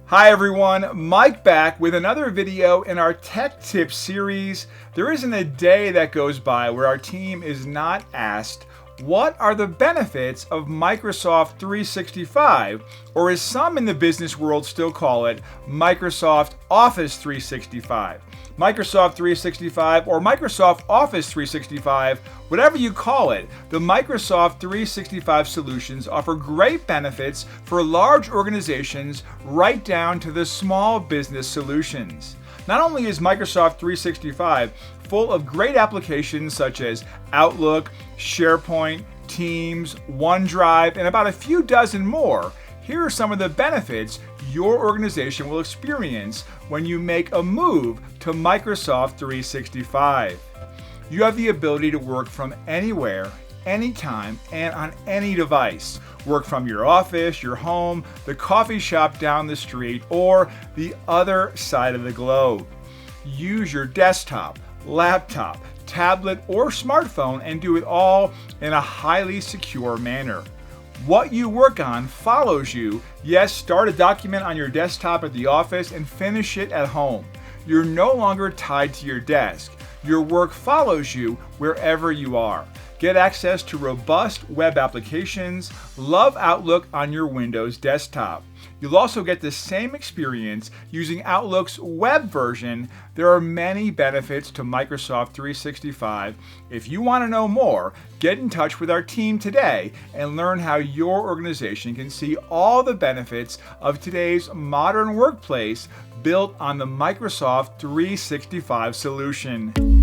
Hi everyone, Mike back with another video in our Tech Tips series. There isn't a day that goes by where our team is not asked, what are the benefits of Microsoft 365, or as some in the business world still call it, Microsoft Office 365. Microsoft 365 or Microsoft Office 365, whatever you call it, the Microsoft 365 solutions offer great benefits for large organizations right down to the small business solutions. Not only is Microsoft 365 full of great applications such as Outlook, SharePoint, Teams, OneDrive, and about a few dozen more, here are some of the benefits your organization will experience when you make a move to Microsoft 365. You have the ability to work from anywhere, anytime, and on any device. Work from your office, your home, the coffee shop down the street, or the other side of the globe. Use your desktop, laptop, tablet, or smartphone and do it all in a highly secure manner. What you work on follows you. Yes, start a document on your desktop at the office and finish it at home. You're no longer tied to your desk. Your work follows you wherever you are. Get access to robust web applications. Love Outlook on your Windows desktop. You'll also get the same experience using Outlook's web version. There are many benefits to Microsoft 365. If you want to know more, get in touch with our team today and learn how your organization can see all the benefits of today's modern workplace built on the Microsoft 365 solution.